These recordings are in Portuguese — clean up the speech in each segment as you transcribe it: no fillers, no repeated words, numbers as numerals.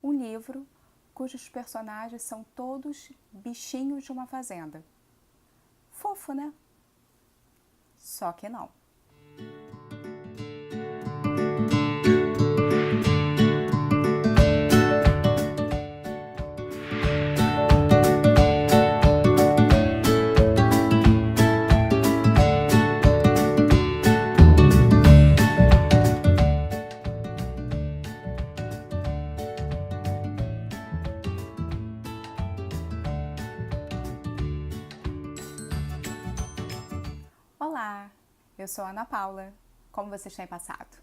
Um livro cujos personagens são todos bichinhos de uma fazenda. Fofo, né? Só que não. Olá, eu sou a Ana Paula. Como vocês têm passado?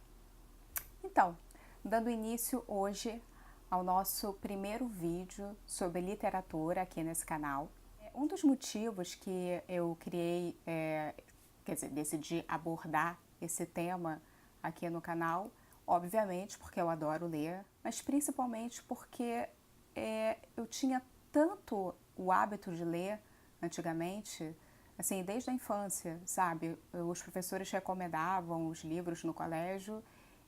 Então, dando início hoje ao nosso primeiro vídeo sobre literatura aqui nesse canal. Um dos motivos que eu criei, decidi abordar esse tema aqui no canal, obviamente porque eu adoro ler, mas principalmente porque eu tinha tanto o hábito de ler antigamente, assim, desde a infância, sabe? Os professores recomendavam os livros no colégio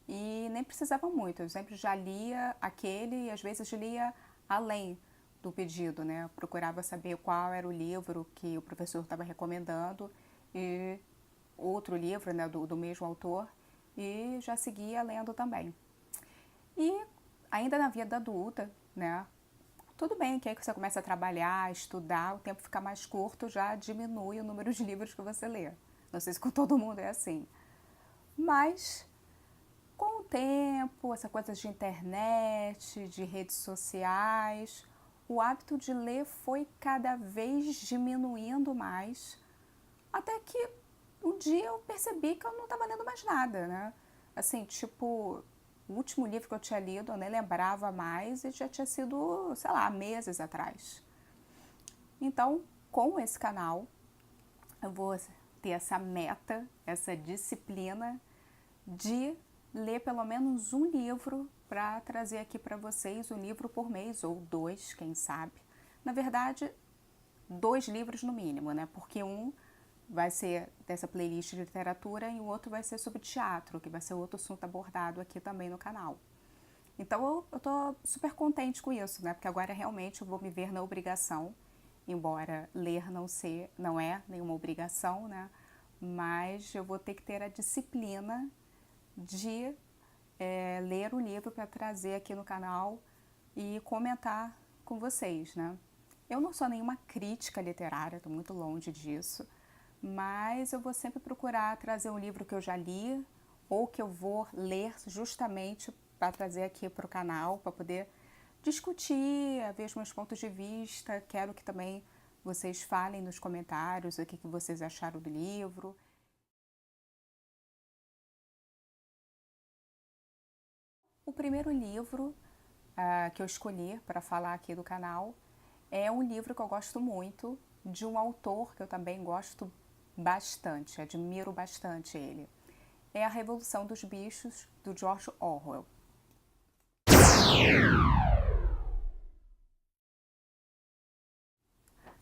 e nem precisava muito, eu sempre já lia aquele e às vezes lia além do pedido, né? Eu procurava saber qual era o livro que o professor estava recomendando e outro livro, né, do mesmo autor, e já seguia lendo também. E ainda na vida adulta, né, tudo bem que aí que você começa a trabalhar, estudar, o tempo fica mais curto, já diminui o número de livros que você lê. Não sei se com todo mundo é assim. Mas, com o tempo, essa coisa de internet, de redes sociais, o hábito de ler foi cada vez diminuindo mais, até que um dia eu percebi que eu não estava lendo mais nada, né? Assim, tipo, o último livro que eu tinha lido eu nem lembrava mais e já tinha sido, sei lá, meses atrás. Então, com esse canal, eu vou ter essa meta, essa disciplina de ler pelo menos um livro para trazer aqui para vocês, um livro por mês, ou dois, quem sabe. Na verdade, 2 livros no mínimo, né? Porque um vai ser dessa playlist de literatura e o outro vai ser sobre teatro, que vai ser outro assunto abordado aqui também no canal. Então eu tô super contente com isso, né? Porque agora realmente eu vou me ver na obrigação, embora ler não é nenhuma obrigação, né? Mas eu vou ter que ter a disciplina de ler o livro para trazer aqui no canal e comentar com vocês, né? Eu não sou nenhuma crítica literária, estou muito longe disso, mas eu vou sempre procurar trazer um livro que eu já li ou que eu vou ler justamente para trazer aqui para o canal, para poder discutir, ver os meus pontos de vista. Quero que também vocês falem nos comentários o que vocês acharam do livro. O primeiro livro que eu escolhi para falar aqui do canal é um livro que eu gosto muito, de um autor que eu também gosto bastante, admiro bastante ele. É A Revolução dos Bichos, do George Orwell.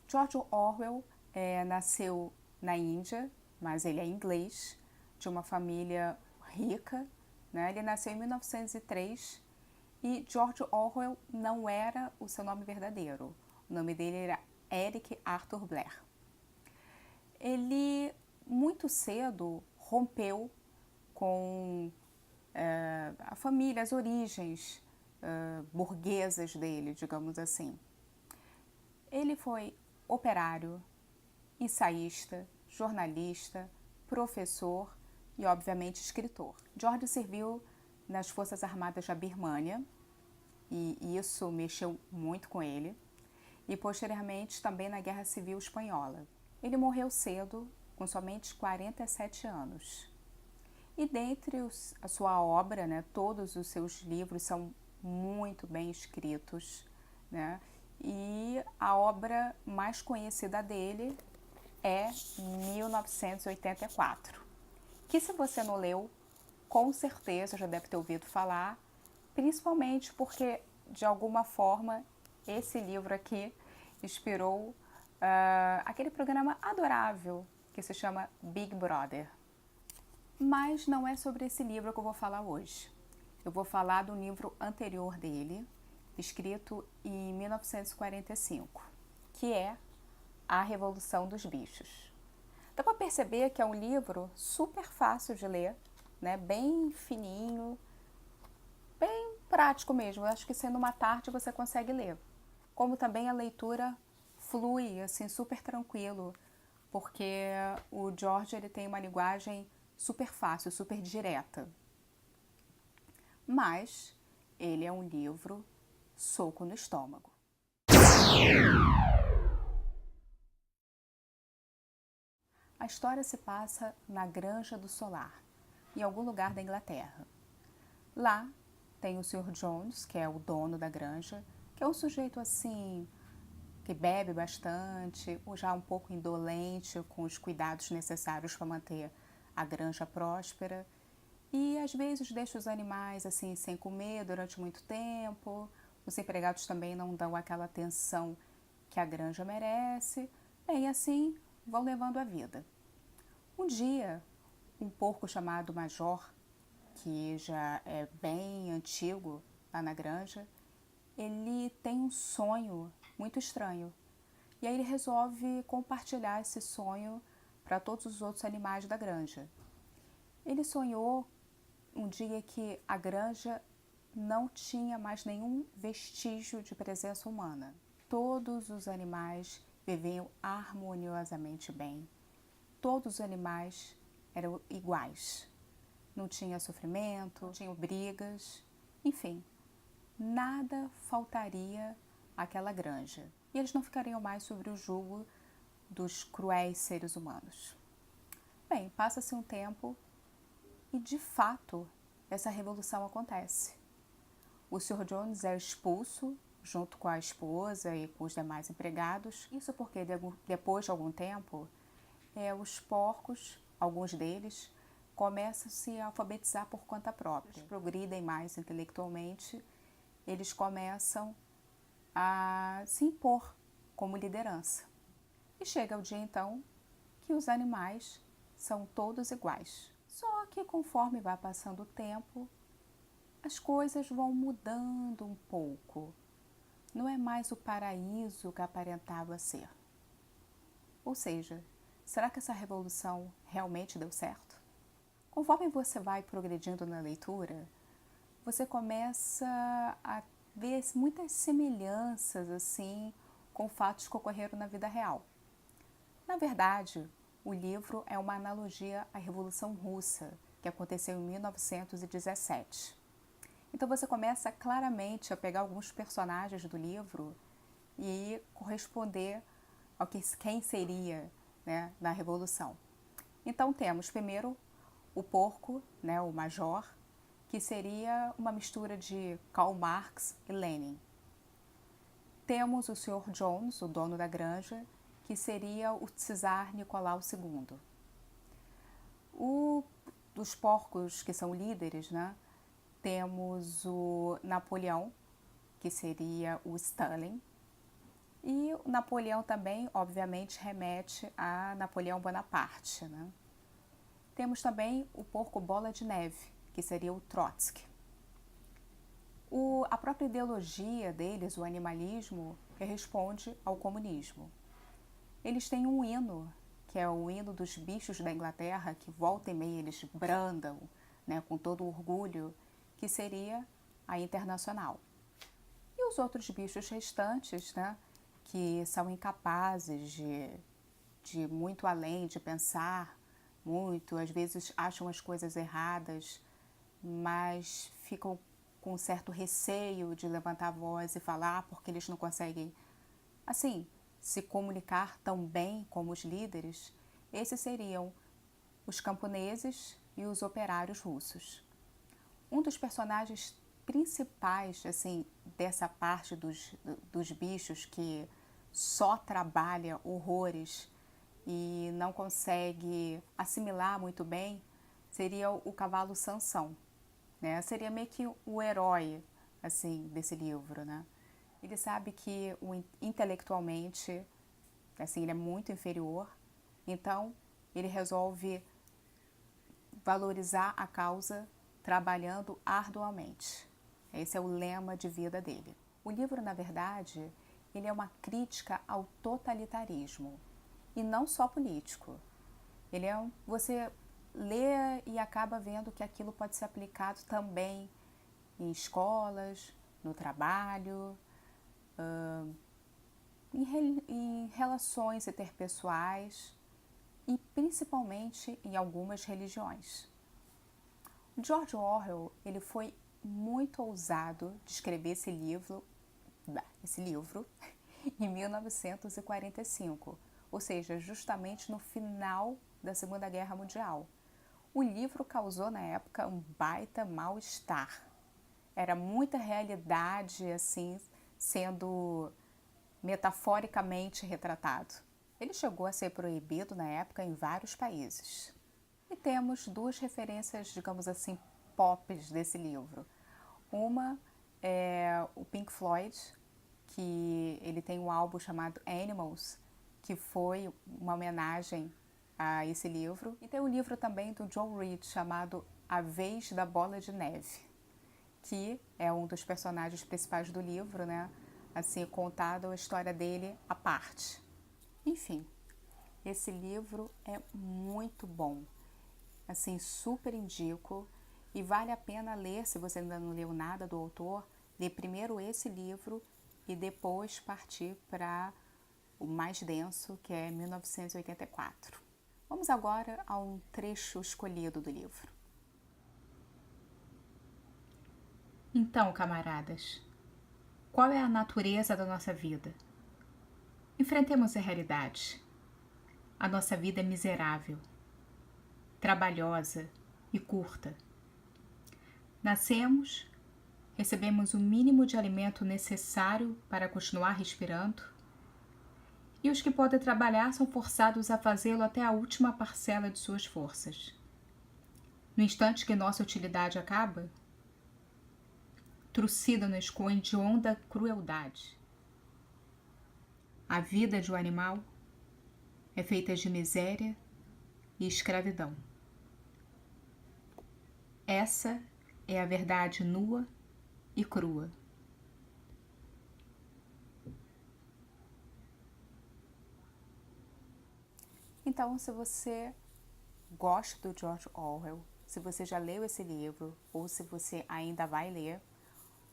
George Orwell nasceu na Índia, mas ele é inglês, de uma família rica, né? Ele nasceu em 1903 e George Orwell não era o seu nome verdadeiro. O nome dele era Eric Arthur Blair. Ele muito cedo rompeu com a família, as origens burguesas dele, digamos assim. Ele foi operário, ensaísta, jornalista, professor e, obviamente, escritor. George serviu nas Forças Armadas da Birmânia e isso mexeu muito com ele, e posteriormente também na Guerra Civil Espanhola. Ele morreu cedo, com somente 47 anos. E dentre a sua obra, né, todos os seus livros são muito bem escritos, né? E a obra mais conhecida dele é 1984, que se você não leu, com certeza já deve ter ouvido falar, principalmente porque, de alguma forma, esse livro aqui inspirou aquele programa adorável que se chama Big Brother. Mas não é sobre esse livro que eu vou falar hoje. Eu vou falar do livro anterior dele, escrito em 1945, que é A Revolução dos Bichos. Dá para perceber que é um livro super fácil de ler, né? Bem fininho, bem prático mesmo. Eu acho que sendo uma tarde você consegue ler. Como também a leitura flui, assim, super tranquilo, porque o George ele tem uma linguagem super fácil, super direta. Mas ele é um livro soco no estômago. A história se passa na Granja do Solar, em algum lugar da Inglaterra. Lá tem o Sr. Jones, que é o dono da granja, que é um sujeito assim que bebe bastante, ou já um pouco indolente com os cuidados necessários para manter a granja próspera. E às vezes deixa os animais assim sem comer durante muito tempo. Os empregados também não dão aquela atenção que a granja merece. Bem, assim vão levando a vida. Um dia, um porco chamado Major, que já é bem antigo lá na granja, ele tem um sonho muito estranho. E aí ele resolve compartilhar esse sonho para todos os outros animais da granja. Ele sonhou um dia que a granja não tinha mais nenhum vestígio de presença humana. Todos os animais viviam harmoniosamente bem. Todos os animais eram iguais. Não tinha sofrimento, não tinha brigas, enfim, nada faltaria àquela granja. E eles não ficariam mais sob o jugo dos cruéis seres humanos. Bem, passa-se um tempo e, de fato, essa revolução acontece. O Sr. Jones é expulso junto com a esposa e com os demais empregados. Isso porque, depois de algum tempo, os porcos, alguns deles, começam a se alfabetizar por conta própria. Eles progridem mais intelectualmente, eles começam a se impor como liderança. E chega o dia, então, que os animais são todos iguais. Só que conforme vai passando o tempo, as coisas vão mudando um pouco. Não é mais o paraíso que aparentava ser. Ou seja, será que essa revolução realmente deu certo? Conforme você vai progredindo na leitura, você começa a ver muitas semelhanças assim com fatos que ocorreram na vida real. Na verdade, o livro é uma analogia à Revolução Russa, que aconteceu em 1917. Então você começa claramente a pegar alguns personagens do livro e corresponder ao que quem seria, né, na Revolução. Então temos primeiro o porco, né, o Major, que seria uma mistura de Karl Marx e Lenin. Temos o Sr. Jones, o dono da granja, que seria o czar Nicolau II. Dos porcos que são líderes, né, temos o Napoleão, que seria o Stalin. E o Napoleão também, obviamente, remete a Napoleão Bonaparte, né? Temos também o porco bola de neve, que seria o Trotsky. A própria ideologia deles, o animalismo, responde ao comunismo. Eles têm um hino, que é o hino dos bichos da Inglaterra, que volta e meia eles brandam, né, com todo orgulho, que seria a Internacional. E os outros bichos restantes, né, que são incapazes de muito além, de pensar muito, às vezes acham as coisas erradas, mas ficam com um certo receio de levantar a voz e falar porque eles não conseguem, assim, se comunicar tão bem como os líderes. Esses seriam os camponeses e os operários russos. Um dos personagens principais, assim, dessa parte dos bichos que só trabalha horrores e não consegue assimilar muito bem, seria o cavalo Sansão, né? Seria meio que o herói, assim, desse livro, né? Ele sabe que intelectualmente, assim, ele é muito inferior, então ele resolve valorizar a causa trabalhando arduamente. Esse é o lema de vida dele. O livro, na verdade, ele é uma crítica ao totalitarismo, e não só político. Você lê e acaba vendo que aquilo pode ser aplicado também em escolas, no trabalho, em relações interpessoais e principalmente em algumas religiões. George Orwell, ele foi muito ousado de escrever esse livro em 1945, ou seja, justamente no final da Segunda Guerra Mundial. O livro causou na época um baita mal-estar. Era muita realidade assim sendo metaforicamente retratado. Ele chegou a ser proibido na época em vários países. E temos duas referências, digamos assim, pop desse livro. Uma é o Pink Floyd, que ele tem um álbum chamado Animals, que foi uma homenagem a esse livro. E tem um livro também do John Reed chamado A Vez da Bola de Neve, que é um dos personagens principais do livro, né? Assim, contado a história dele à parte. Enfim, esse livro é muito bom. Assim, super indico e vale a pena ler, se você ainda não leu nada do autor, ler primeiro esse livro e depois partir para o mais denso, que é 1984. Vamos agora a um trecho escolhido do livro. Então, camaradas, qual é a natureza da nossa vida? Enfrentemos a realidade. A nossa vida é miserável, trabalhosa e curta. Nascemos, recebemos o mínimo de alimento necessário para continuar respirando, e os que podem trabalhar são forçados a fazê-lo até a última parcela de suas forças. No instante que nossa utilidade acaba, trucida-nos com hedionda crueldade. A vida de um animal é feita de miséria e escravidão. Essa é a verdade nua e crua. Então, se você gosta do George Orwell, se você já leu esse livro ou se você ainda vai ler,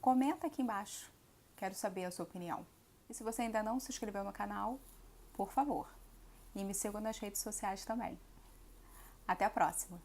comenta aqui embaixo. Quero saber a sua opinião. E se você ainda não se inscreveu no canal, por favor, e me siga nas redes sociais também. Até a próxima!